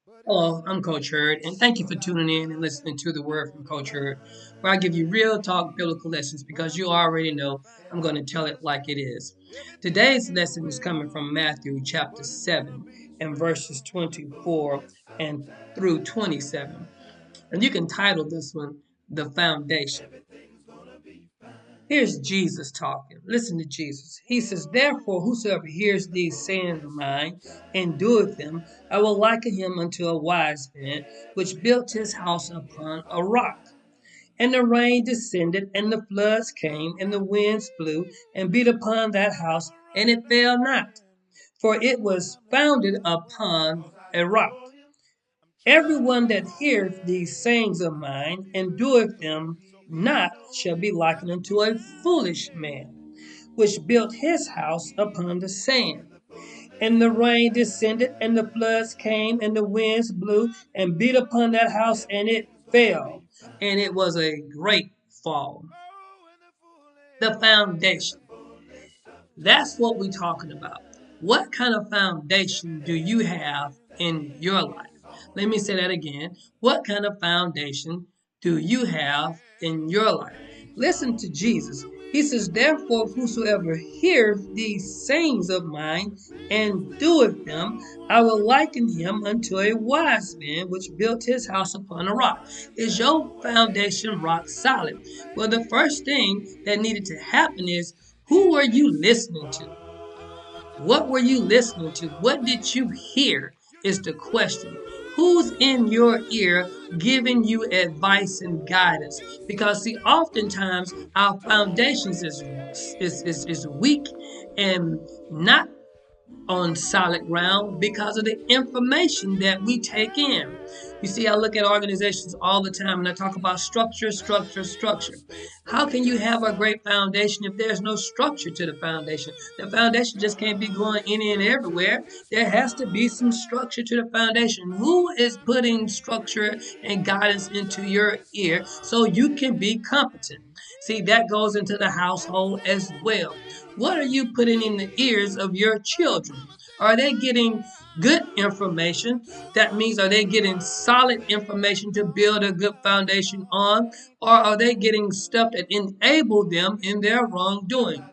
Hello, I'm Coach Hurd, and thank you for tuning in and listening to the Word from Coach Hurd, where I give you real talk biblical lessons because you already know I'm going to tell it like it is. Today's lesson is coming from Matthew chapter 7 and verses 24 and through 27. And you can title this one, The Foundation. Here's Jesus talking. Listen to Jesus. He says, "Therefore, whosoever hears these sayings of mine and doeth them, I will liken him unto a wise man, which built his house upon a rock. And the rain descended, and the floods came, and the winds blew, and beat upon that house, and it fell not, for it was founded upon a rock. Everyone that heareth these sayings of mine and doeth them not shall be likened unto a foolish man, which built his house upon the sand. And the rain descended, and the floods came, and the winds blew, and beat upon that house, and it fell. And it was a great fall." The foundation. That's what we're talking about. What kind of foundation do you have in your life? Let me say that again. What kind of foundation do you have in your life? Listen to Jesus. He says, "Therefore, whosoever heareth these sayings of mine and doeth them, I will liken him unto a wise man which built his house upon a rock." Is your foundation rock solid? Well, the first thing that needed to happen is, who were you listening to? What were you listening to? What did you hear is the question. Who's in your ear giving you advice and guidance? Because see, oftentimes our foundations is weak and not on solid ground because of the information that we take in. You see, I look at organizations all the time and I talk about structure, structure, structure. How can you have a great foundation if there's no structure to the foundation? The foundation just can't be going any and everywhere. There has to be some structure to the foundation. Who is putting structure and guidance into your ear so you can be competent? See, that goes into the household as well. What are you putting in the ears of your children? Are they getting good information? That means, are they getting solid information to build a good foundation on? Or are they getting stuff that enable them in their wrongdoing?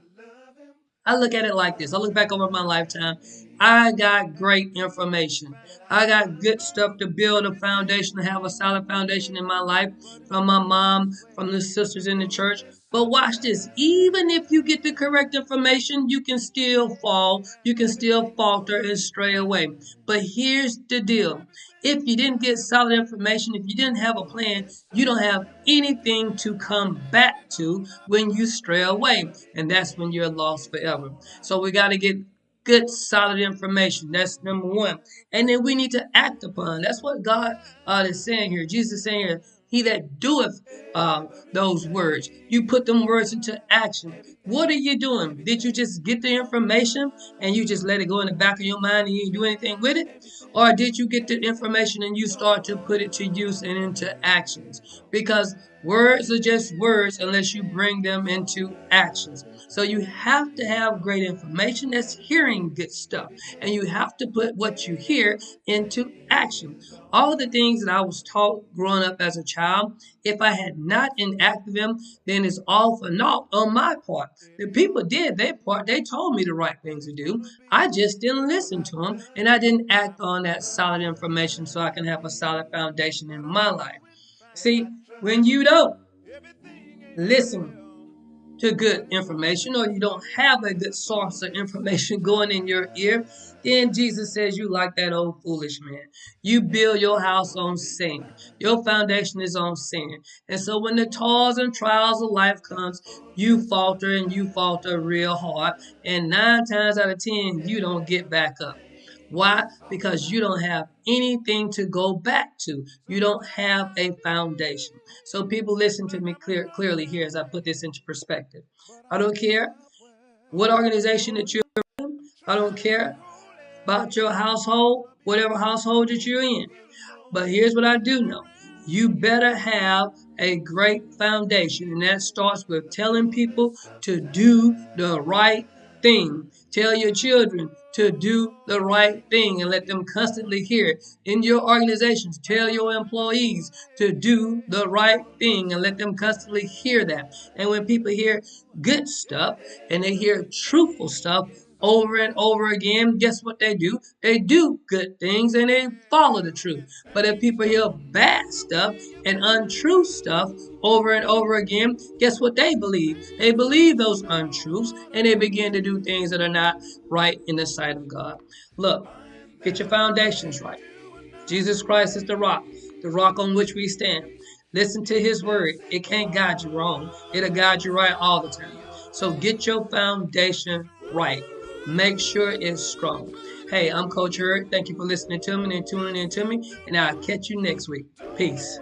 I look at it like this. I look back over my lifetime. I got great information. I got good stuff to build a foundation, to have a solid foundation in my life from my mom, from the sisters in the church. But watch this. Even if you get the correct information, you can still fall. You can still falter and stray away. But here's the deal. If you didn't get solid information, if you didn't have a plan, you don't have anything to come back to when you stray away. And that's when you're lost forever. So we got to get good, solid information. That's number one. And then we need to act upon. That's what God is saying here. Jesus is saying here, "He that doeth those words." You put them words into action. What are you doing? Did you just get the information and you just let it go in the back of your mind and you didn't do anything with it? Or did you get the information and you start to put it to use and into actions? Because words are just words unless you bring them into actions. So you have to have great information that's hearing good stuff. And you have to put what you hear into action. All the things that I was taught growing up as a child, if I had not enacted them, then it's all for naught on my part. The people did their part. They told me the right things to do. I just didn't listen to them and I didn't act on that solid information so I can have a solid foundation in my life. See, when you don't listen to good information or you don't have a good source of information going in your ear, then Jesus says you like that old foolish man. You build your house on sand. Your foundation is on sand. And so when the toils and trials of life comes, you falter and you falter real hard. And 9 times out of 10, you don't get back up. Why? Because you don't have anything to go back to. You don't have a foundation. So people, listen to me clearly here as I put this into perspective. I don't care what organization that you're in. I don't care about your household, whatever household that you're in. But here's what I do know. You better have a great foundation. And that starts with telling people to do the right thing. Tell your children to do the right thing and let them constantly hear it. In your organizations, tell your employees to do the right thing and let them constantly hear that. And when people hear good stuff and they hear truthful stuff over and over again, guess what they do? They do good things and they follow the truth. But if people hear bad stuff and untrue stuff over and over again, guess what they believe? They believe those untruths and they begin to do things that are not right in the sight of God. Look, get your foundations right. Jesus Christ is the rock on which we stand. Listen to his word. It can't guide you wrong. It'll guide you right all the time. So get your foundation right. Make sure it's strong. Hey, I'm Coach Hurd. Thank you for listening to me and tuning in to me. And I'll catch you next week. Peace.